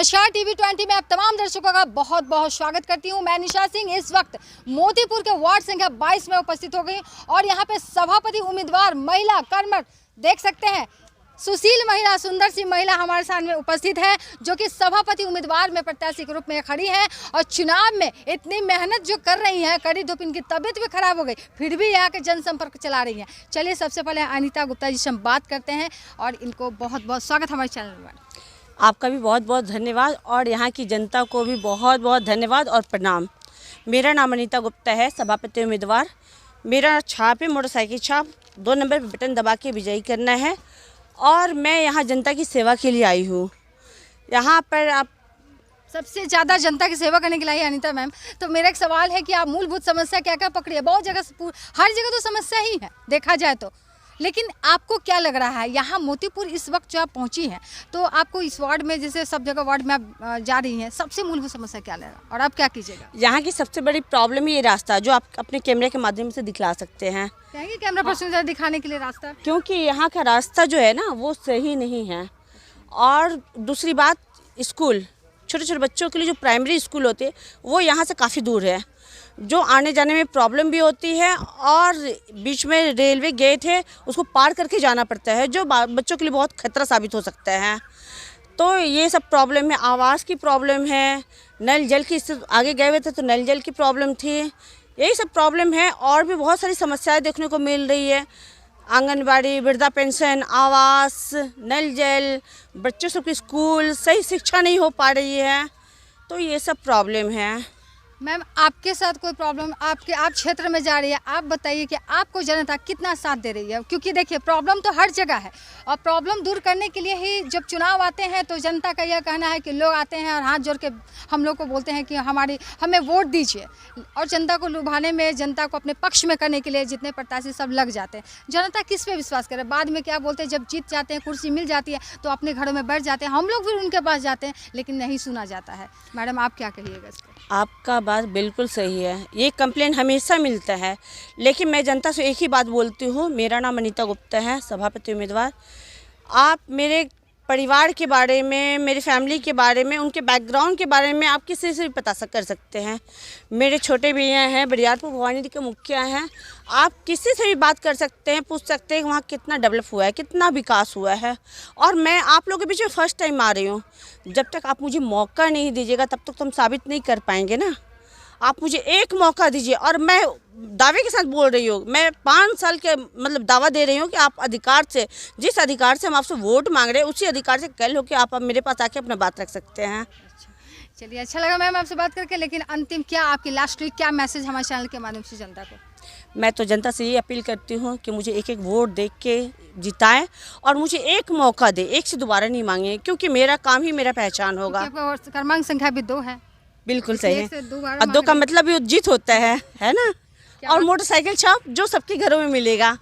नमस्कार, टीवी 20 में आप तमाम दर्शकों का बहुत बहुत स्वागत करती हूं। मैं निशा सिंह इस वक्त मोतीपुर के वार्ड संख्या 22 में उपस्थित हो गई और यहां पे सभापति उम्मीदवार महिला कर्मठ देख सकते हैं, सुशील महिला, सुंदर सी महिला हमारे सामने उपस्थित है जो कि सभापति उम्मीदवार में प्रत्याशी के रूप में खड़ी है और चुनाव में इतनी मेहनत जो कर रही हैं, कड़ी धूप, इनकी तबीयत भी खराब हो गई, फिर भी यहाँ के जनसंपर्क चला रही हैं। चलिए सबसे पहले अनीता गुप्ता जी से हम बात करते हैं और इनको बहुत बहुत स्वागत हमारे चैनल में। आपका भी बहुत बहुत धन्यवाद और यहाँ की जनता को भी बहुत बहुत धन्यवाद और प्रणाम। मेरा नाम अनीता गुप्ता है, सभापति उम्मीदवार। मेरा छाप है मोटरसाइकिल छाप, 2 नंबर पर बटन दबा के विजयी करना है और मैं यहाँ जनता की सेवा के लिए आई हूँ। यहाँ पर आप सबसे ज़्यादा जनता की सेवा करने के लिए आई अनीता मैम, तो मेरा एक सवाल है कि आप मूलभूत समस्या क्या क्या पकड़ी है? बहुत जगह, हर जगह तो समस्या ही है देखा जाए तो, लेकिन आपको क्या लग रहा है यहाँ मोतीपुर इस वक्त जो आप पहुँची हैं, तो आपको इस वार्ड में, जैसे सब जगह वार्ड में आप जा रही हैं, सबसे मूलभूत समस्या क्या लग रहा है और आप क्या कीजिएगा? यहाँ की सबसे बड़ी प्रॉब्लम ये रास्ता जो आप अपने कैमरे के माध्यम से दिखला सकते हैं। कहेंगे कैमरा पर्सन दिखाने के लिए रास्ता, क्योंकि यहाँ का रास्ता जो है ना वो सही नहीं है। और दूसरी बात, स्कूल, छोटे छोटे बच्चों के लिए जो प्राइमरी स्कूल होते हैं वो यहाँ से काफ़ी दूर है, जो आने जाने में प्रॉब्लम भी होती है और बीच में रेलवे गेट है, उसको पार करके जाना पड़ता है, जो बच्चों के लिए बहुत खतरा साबित हो सकता है। तो ये सब प्रॉब्लम है। आवास की प्रॉब्लम है, नल जल की, आगे गए हुए थे तो नल जल की प्रॉब्लम थी, यही सब प्रॉब्लम है। और भी बहुत सारी समस्याएं देखने को मिल रही है, आंगनबाड़ी, वृद्धा पेंशन, आवास, नल जल, बच्चों सबकी स्कूल, सही शिक्षा नहीं हो पा रही है, तो ये सब प्रॉब्लम है। मैम आपके साथ कोई प्रॉब्लम, आप क्षेत्र में जा रही है, आप बताइए कि आपको जनता कितना साथ दे रही है? क्योंकि देखिए प्रॉब्लम तो हर जगह है और प्रॉब्लम दूर करने के लिए ही जब चुनाव आते हैं तो जनता का यह कहना है कि लोग आते हैं और हाथ जोड़ के हम लोग को बोलते हैं कि हमें वोट दीजिए, और जनता को लुभाने में, जनता को अपने पक्ष में करने के लिए जितने प्रत्याशी सब लग जाते हैं। जनता किस पे विश्वास करे? बाद में क्या बोलते हैं, जब जीत जाते हैं, कुर्सी मिल जाती है तो अपने घरों में बैठ जाते हैं, हम लोग भी उनके पास जाते हैं लेकिन नहीं सुना जाता है। मैडम आप क्या कहिएगा इस पर? आपका बात बिल्कुल सही है, ये कंप्लेंट हमेशा मिलता है, लेकिन मैं जनता से एक ही बात बोलती हूँ। मेरा नाम अनीता गुप्ता है, सभापति उम्मीदवार। आप मेरे परिवार के बारे में, मेरी फैमिली के बारे में, उनके बैकग्राउंड के बारे में आप किसी से भी पता कर सकते हैं। मेरे छोटे भैया हैं, बरियारपुर भवानी के मुखिया हैं, आप किसी से भी बात कर सकते हैं, पूछ सकते हैं वहाँ कितना डेवलप हुआ है, कितना विकास हुआ है। और मैं आप लोगों के बीच में फर्स्ट टाइम आ रही हूँ। जब तक आप मुझे मौका नहीं दीजिएगा तब तक तो हम साबित नहीं कर पाएंगे ना। आप मुझे एक मौका दीजिए और मैं दावे के साथ बोल रही हूँ, मैं 5 साल के मतलब दावा दे रही हूँ कि आप अधिकार से, जिस अधिकार से हम आपसे वोट मांग रहे हैं, उसी अधिकार से कल हो कि आप मेरे पास आके अपना बात रख सकते हैं। चलिए, अच्छा लगा मैम आपसे बात करके, लेकिन अंतिम क्या आपकी लास्ट वीक क्या मैसेज हमारे चैनल के माध्यम से जनता को? मैं तो जनता से ये अपील करती हूँ कि मुझे एक एक वोट देख के जिताएं और मुझे एक मौका दे, एक से दोबारा नहीं मांगे, क्योंकि मेरा काम ही मेरा पहचान होगा। आपका क्रमांक संख्या भी 2 है। बिल्कुल सही है, और 2 का मतलब भी जीत होता है ना। और मोटरसाइकिल छाप जो सबके घरों में मिलेगा।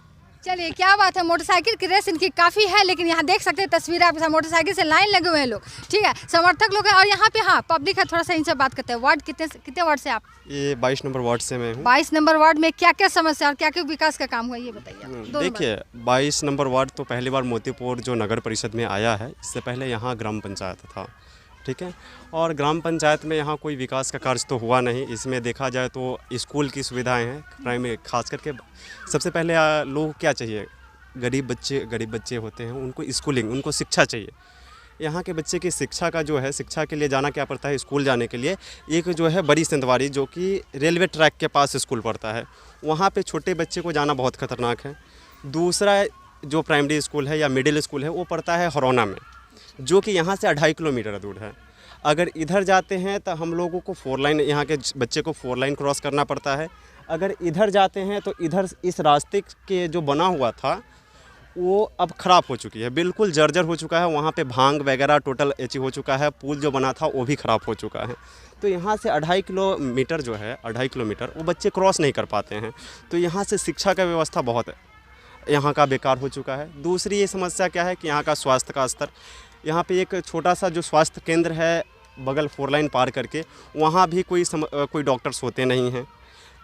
चलिए, क्या बात है, मोटरसाइकिल की रेस इनकी काफ़ी है, लेकिन यहाँ देख सकते हैं तस्वीर आप, मोटरसाइकिल से लाइन लगे हुए हैं लोग, ठीक है, समर्थक लोग हैं और यहाँ पे हाँ पब्लिक है। थोड़ा सा इनसे बात करते हैं। वार्ड कितने वार्ड से आप? ये 22 नंबर वार्ड से मैं हूँ। 22 नंबर वार्ड में क्या क्या समस्या और क्या क्या विकास का काम हुआ ये बताइए। देखिए, 22 नंबर वार्ड तो पहली बार मोतीपुर जो नगर परिषद में आया है, इससे पहले यहाँ ग्राम पंचायत था, ठीक है। और ग्राम पंचायत में यहाँ कोई विकास का कार्य तो हुआ नहीं। इसमें देखा जाए तो स्कूल की सुविधाएं हैं, प्राइमरी खास करके। सबसे पहले लोग क्या चाहिए, गरीब बच्चे होते हैं, उनको स्कूलिंग, उनको शिक्षा चाहिए। यहाँ के बच्चे की शिक्षा का जो है, शिक्षा के लिए जाना क्या पड़ता है, स्कूल जाने के लिए एक जो है बड़ी सिंधवारी, जो कि रेलवे ट्रैक के पास स्कूल पड़ता है, वहाँ पे छोटे बच्चे को जाना बहुत खतरनाक है। दूसरा जो प्राइमरी स्कूल है या मिडिल स्कूल है वो पड़ता है हरौना में, जो कि यहाँ से 2.5 किलोमीटर दूर है। अगर इधर जाते हैं तो हम लोगों को 4 लाइन, यहाँ के बच्चे को 4 लाइन क्रॉस करना पड़ता है। अगर इधर जाते हैं तो इधर इस रास्ते के जो बना हुआ था वो अब ख़राब हो चुकी है, बिल्कुल जर्जर हो चुका है। वहाँ पे भांग वगैरह टोटल एची हो चुका है। पुल जो बना था वो भी ख़राब हो चुका है। तो यहाँ से 2.5 किलोमीटर जो है, 2.5 किलोमीटर वो बच्चे क्रॉस नहीं कर पाते हैं। तो यहाँ से शिक्षा का व्यवस्था बहुत यहाँ का बेकार हो चुका है। दूसरी ये समस्या क्या है कि यहाँ का स्वास्थ्य का स्तर, यहाँ पे एक छोटा सा जो स्वास्थ्य केंद्र है बगल 4 लाइन पार करके, वहाँ भी कोई डॉक्टर्स होते नहीं हैं।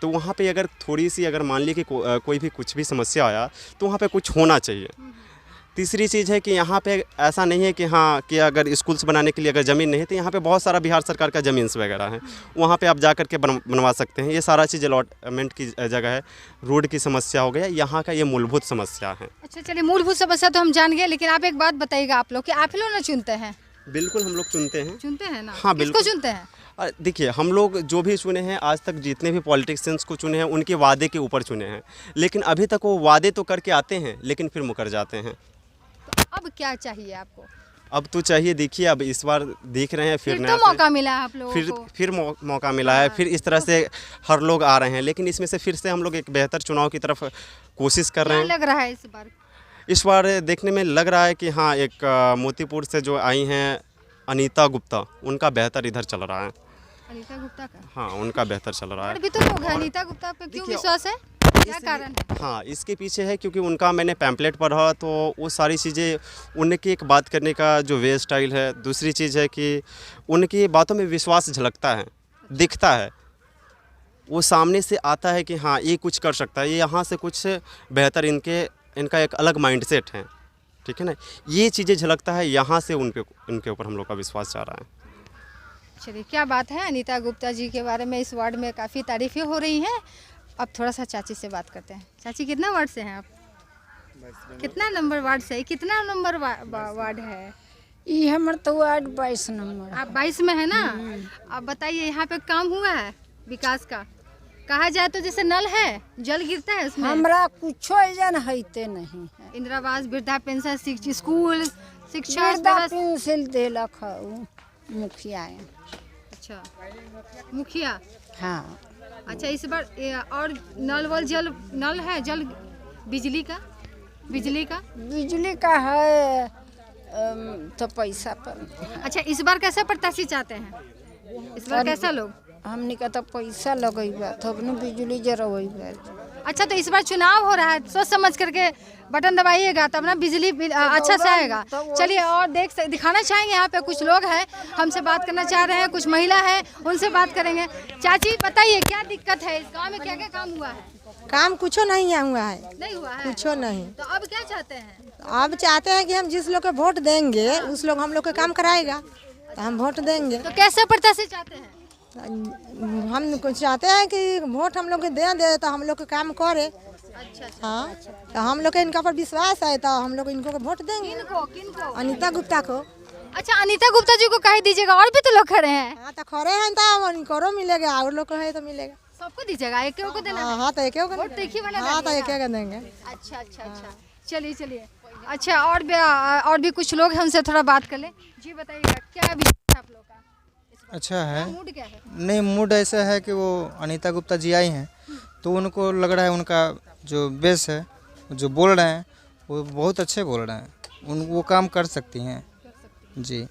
तो वहाँ पे अगर थोड़ी सी, अगर मान ली कि कोई भी कुछ भी समस्या आया तो वहाँ पे कुछ होना चाहिए। तीसरी चीज़ है कि यहाँ पे ऐसा नहीं है कि हाँ कि अगर स्कूल्स बनाने के लिए अगर ज़मीन नहीं है तो यहाँ पे बहुत सारा बिहार सरकार का ज़मीन्स वगैरह है, वहाँ पे आप जा कर के बनवा सकते हैं। ये सारा चीज़ अलॉटमेंट की जगह है। रोड की समस्या हो गया, यहाँ का ये मूलभूत समस्या है। अच्छा चलिए, मूलभूत समस्या तो हम जान गए, लेकिन आप एक बात बताइएगा, आप लोग कि आप ही लोग ना चुनते हैं? बिल्कुल हम लोग चुनते हैं ना? हाँ बिल्कुल किसको चुनते हैं? देखिए, हम लोग जो भी चुने हैं आज तक, जितने भी पॉलिटिशियंस को चुने हैं उनके वादे के ऊपर चुने हैं, लेकिन अभी तक वो वादे तो करके आते हैं लेकिन फिर मुकर जाते हैं। तो अब क्या चाहिए आपको? अब तो चाहिए, देखिए अब इस बार देख रहे हैं फिर तो मौका मिला है आप लोगों को, फिर मौका मिला है, फिर इस तरह से हर लोग आ रहे हैं, लेकिन इसमें से फिर से हम लोग एक बेहतर चुनाव की तरफ कोशिश कर रहे हैं। क्या लग रहा है इस बार देखने में लग रहा है कि हाँ, एक मोतीपुर से जो आई हैं अनीता गुप्ता, उनका बेहतर इधर चल रहा है। अनीता गुप्ता का? हाँ, उनका बेहतर चल रहा है। और भी तो लोग हैं, अनीता गुप्ता पे क्यों विश्वास है, क्या कारण है? हाँ, इसके पीछे है क्योंकि उनका मैंने पैम्पलेट पढ़ा तो वो सारी चीज़ें, उनकी एक बात करने का जो वे स्टाइल है, दूसरी चीज़ है कि उनकी बातों में विश्वास झलकता है, दिखता है, वो सामने से आता है कि हाँ ये कुछ कर सकता है, ये यहाँ से कुछ बेहतर इनका एक अलग माइंडसेट है, ठीक है ना, ये चीज़ें झलकता है, यहाँ से उनके ऊपर हम लोग का विश्वास जा रहा है। चलिए, क्या बात है, अनीता गुप्ता जी के बारे में इस वार्ड में काफ़ी तारीफ़ें हो रही हैं। अब थोड़ा सा चाची से बात करते हैं। चाची, कितना वार्ड से हैं आप? कितना नंबर वार्ड से? कितना नंबर वार्ड है ये हमारे? तो वार्ड 22 नंबर। आप 22 में है ना? अब बताइए, यहाँ पे काम हुआ है विकास का? कहा जाए तो जैसे नल है, जल गिरता है उसमें? हमरा कुछो एजन हैते नहीं है। इंदिरा आवास, वृद्धा पेंशन, स्कूल, शिक्षा, वृद्धा पेंशन देलक है मुखिया है। अच्छा, मुखिया? हाँ। अच्छा, इस बार और नल है, जल, बिजली का है तो पैसा पर। अच्छा, इस बार कैसे प्रत्याशी चाहते हैं? इस बार कैसा लोग? हमने का तो पैसा लगेगा तब न बिजली जरवेगा। अच्छा, तो इस बार चुनाव हो रहा है, सोच समझ करके बटन दबाइएगा तब ना बिजली अच्छा से आएगा। चलिए, और दिखाना चाहेंगे, यहाँ पे कुछ लोग हैं, हमसे बात करना चाह रहे हैं, कुछ महिला है, उनसे बात करेंगे। चाची, बताइए क्या दिक्कत है इस गांव में, क्या क्या काम हुआ है? काम कुछ नहीं हुआ है, नहीं हुआ है? कुछ नहीं। तो अब क्या चाहते हैं? अब चाहते हैं कि हम जिस लोग को वोट देंगे उस लोग हम लोग का काम कराएगा तो हम वोट देंगे। तो कैसे प्रत्याशी चाहते हैं? हम चाहते हैं कि वोट हम लोग को दे तो हम लोग का काम करे। अच्छा, हाँ, तो हम लोग का इनका पर विश्वास है तो हम लोग इनको वोट देंगे। किनको? अनीता गुप्ता को। अच्छा, अनीता गुप्ता जी को कह दीजिएगा, और भी तो लोग खड़े हैं। हाँ, तो खड़े हैं तो इनको मिलेगा, और लोग को है तो मिलेगा। सबको दीजिएगा, एक को देना? हाँ, तो एक वोट तो एक ही वाला हाँ, तो एक लगेगा। देंगे। अच्छा, चलिए। अच्छा, और भी कुछ लोग हैं, उनसे थोड़ा बात कर ले। जी बताइएगा, क्या विचार है आप लोग का? अच्छा है, मूड क्या है? नहीं मूड ऐसा है कि वो अनीता गुप्ता जी आई हैं तो उनको लग रहा है उनका जो बेस है, जो बोल रहे हैं वो बहुत अच्छे बोल रहे हैं, वो काम कर सकती हैं जी।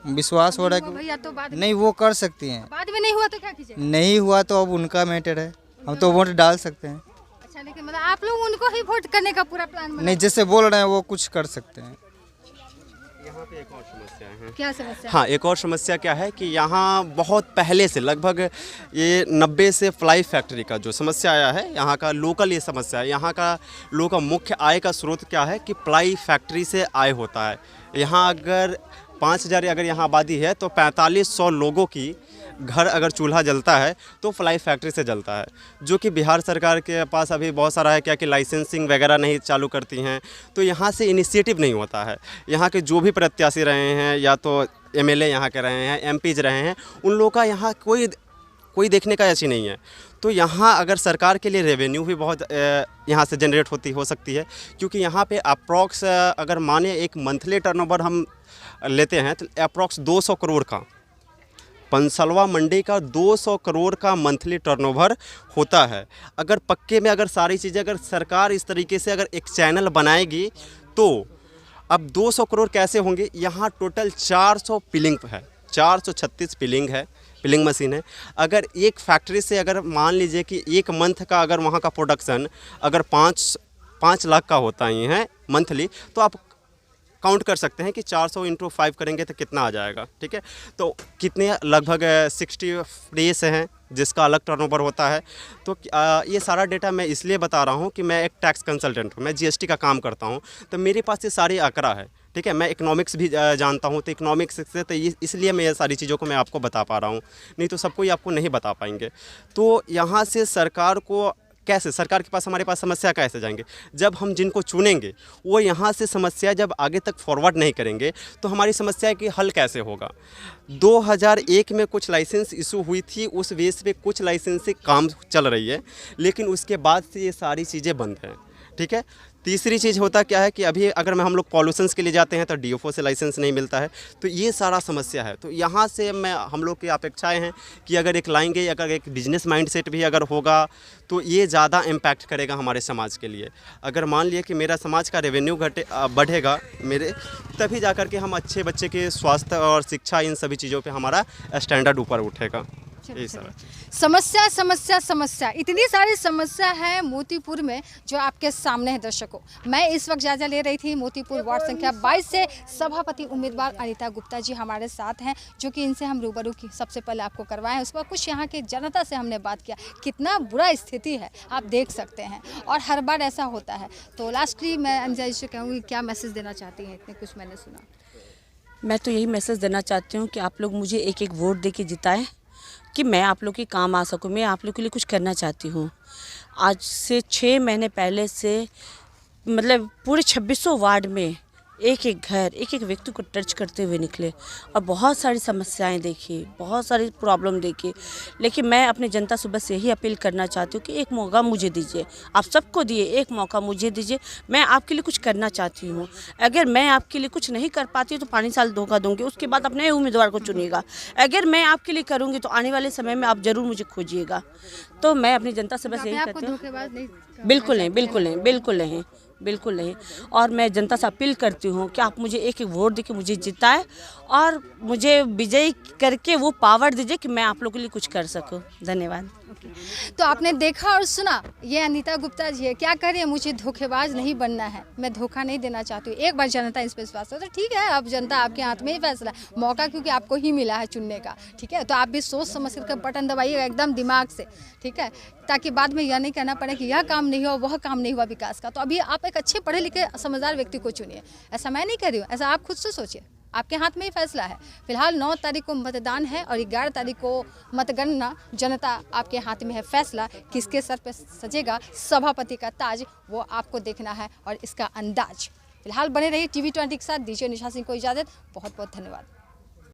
विश्वास हो रहा है भैया, तो बाद कि नहीं वो कर सकती हैं। बाद में नहीं हुआ तो क्या कीजिएगा? नहीं हुआ तो अब उनका मैटर है, हम तो वोट डाल सकते हैं। अच्छा, लेकिन मतलब आप लोग उनको ही वोट करने का पूरा प्लान बना? नहीं, जैसे बोल रहे हैं वो कुछ कर सकते हैं। यहाँ पे एक और समस्या है। क्या समस्या? हाँ, एक और समस्या क्या है कि यहाँ बहुत पहले से, लगभग ये 90 से फ्लाई फैक्ट्री का जो समस्या आया है, यहाँ का लोकल ये समस्या है। यहाँ का लोगों का मुख्य आय का स्रोत क्या है कि प्लाई फैक्ट्री से आय होता है। यहाँ अगर 5000 अगर यहाँ आबादी है तो 4500 लोगों की घर अगर चूल्हा जलता है तो फ्लाई फैक्ट्री से जलता है, जो कि बिहार सरकार के पास अभी बहुत सारा है क्या कि लाइसेंसिंग वगैरह नहीं चालू करती हैं, तो यहाँ से इनिशिएटिव नहीं होता है। यहाँ के जो भी प्रत्याशी रहे हैं, या तो एमएलए यहाँ के रहे हैं, एमपीज रहे हैं, उन लोगों का यहाँ कोई देखने का ऐसी नहीं है। तो यहाँ अगर सरकार के लिए रेवेन्यू भी बहुत यहाँ से जनरेट हो सकती है, क्योंकि यहाँ पे अप्रॉक्स अगर माने एक मंथली टर्नओवर हम लेते हैं तो अप्रॉक्स 200 करोड़ का, पंसलवा मंडी का 200 करोड़ का मंथली टर्नओवर होता है। अगर पक्के में अगर सारी चीज़ें अगर सरकार इस तरीके से अगर एक चैनल बनाएगी तो अब 200 करोड़ कैसे होंगे। यहाँ टोटल 400 पिलिंग है, 436 पिलिंग है, पिलिंग मशीन है। अगर एक फैक्ट्री से अगर मान लीजिए कि एक मंथ का अगर वहाँ का प्रोडक्शन अगर 5 लाख का होता ही है मंथली, तो आप काउंट कर सकते हैं कि 400 × 5 करेंगे तो कितना आ जाएगा, ठीक है। तो कितने लगभग 60 डेज हैं जिसका अलग टर्नओवर होता है। तो ये सारा डेटा मैं इसलिए बता रहा हूँ कि मैं एक टैक्स कंसल्टेंट हूँ, मैं जीएसटी का काम करता हूँ, तो मेरे पास ये सारे आंकड़ा है, ठीक है। मैं इकोनॉमिक्स भी जानता हूँ, तो इकोनॉमिक्स से तो इसलिए मैं ये सारी चीज़ों को मैं आपको बता पा रहा हूँ, नहीं तो सब कोई आपको नहीं बता पाएंगे। तो यहाँ से सरकार को कैसे, सरकार के पास हमारे पास समस्या कैसे जाएंगे, जब हम जिनको चुनेंगे वो यहाँ से समस्या जब आगे तक फॉरवर्ड नहीं करेंगे तो हमारी समस्या की हल कैसे होगा। 2001 में कुछ लाइसेंस इशू हुई थी, उस बेस पे कुछ लाइसेंस से काम चल रही है, लेकिन उसके बाद से ये सारी चीज़ें बंद हैं, ठीक है। तीसरी चीज़ होता क्या है कि अभी अगर हम लोग पॉल्यूशंस के लिए जाते हैं तो डीएफओ से लाइसेंस नहीं मिलता है, तो ये सारा समस्या है। तो यहाँ से हम लोग की अपेक्षाएं हैं कि अगर एक लाएंगे, अगर एक बिजनेस माइंडसेट भी अगर होगा तो ये ज़्यादा इम्पैक्ट करेगा हमारे समाज के लिए। अगर मान लिया कि मेरा समाज का रेवेन्यू बढ़ेगा मेरे, तभी जा कर के हम अच्छे बच्चे के स्वास्थ्य और शिक्षा इन सभी चीज़ों पर हमारा स्टैंडर्ड ऊपर उठेगा। समस्या समस्या समस्या, इतनी सारी समस्या है मोतीपुर में जो आपके सामने है दर्शकों। मैं इस वक्त जायजा ले रही थी मोतीपुर वार्ड संख्या 22 से सभापति उम्मीदवार अनीता गुप्ता जी हमारे साथ हैं, जो कि इनसे हम रूबरू की सबसे पहले आपको करवाएं, उसके बाद कुछ यहाँ के जनता से हमने बात किया। कितना बुरा स्थिति है आप देख सकते हैं, और हर बार ऐसा होता है। तो लास्टली मैं अनीता जी से कहूँगी, क्या मैसेज देना चाहती हैं, इतने कुछ मैंने सुना। मैं तो यही मैसेज देना चाहती हूँ कि आप लोग मुझे एक एक वोट दे के जिताएँ कि मैं आप लोग के काम आ सकूं। मैं आप लोग के लिए कुछ करना चाहती हूँ। आज से 6 महीने पहले से मतलब पूरे 2600 वार्ड में एक एक घर, एक एक व्यक्ति को टच करते हुए निकले और बहुत सारी समस्याएं देखी, बहुत सारी प्रॉब्लम देखी। लेकिन मैं अपनी जनता से बस यही अपील करना चाहती हूँ कि एक मौका मुझे दीजिए, आप सबको दिए, एक मौका मुझे दीजिए। मैं आपके लिए कुछ करना चाहती हूँ। अगर मैं आपके लिए कुछ नहीं कर पाती हूँ तो 5 साल धोखा दूँगी, उसके बाद अपने उम्मीदवार को चुनिएगा। अगर मैं आपके लिए करूँगी तो आने वाले समय में आप ज़रूर मुझे खोजिएगा। तो मैं अपनी जनता से बस यही कहती हूँ, बिल्कुल नहीं, बिल्कुल नहीं, बिल्कुल नहीं, बिल्कुल नहीं। और मैं जनता से अपील करती हूँ कि आप मुझे एक एक वोट देके मुझे जिताएं और मुझे विजयी करके वो पावर दीजिए कि मैं आप लोगों के लिए कुछ कर सकूं। धन्यवाद। तो आपने देखा और सुना, ये अनीता गुप्ता जी है। क्या करें, मुझे धोखेबाज नहीं बनना है, मैं धोखा नहीं देना चाहती हूँ। एक बार जनता इस पर विश्वास हो तो ठीक है, अब जनता आपके हाथ में ही फैसला है, मौका क्योंकि आपको ही मिला है चुनने का, ठीक है। तो आप भी सोच समझ कर बटन दबाइएगा एकदम दिमाग से, ठीक है, ताकि बाद में यह नहीं कहना पड़े कि यह काम नहीं हुआ, वह काम नहीं हुआ विकास का। तो अभी आप एक अच्छे पढ़े लिखे समझदार व्यक्ति को चुनिए। ऐसा मैं नहीं कर रही हूँ, ऐसा आप खुद से सोचिए, आपके हाथ में ही फैसला है। फिलहाल 9 तारीख को मतदान है और 11 तारीख को मतगणना। जनता आपके हाथ में है फैसला, किसके सर पे सजेगा सभापति का ताज, वो आपको देखना है और इसका अंदाज। फिलहाल बने रहिए TV20 के साथ। दीजिए निशा सिंह को इजाज़त। बहुत बहुत धन्यवाद।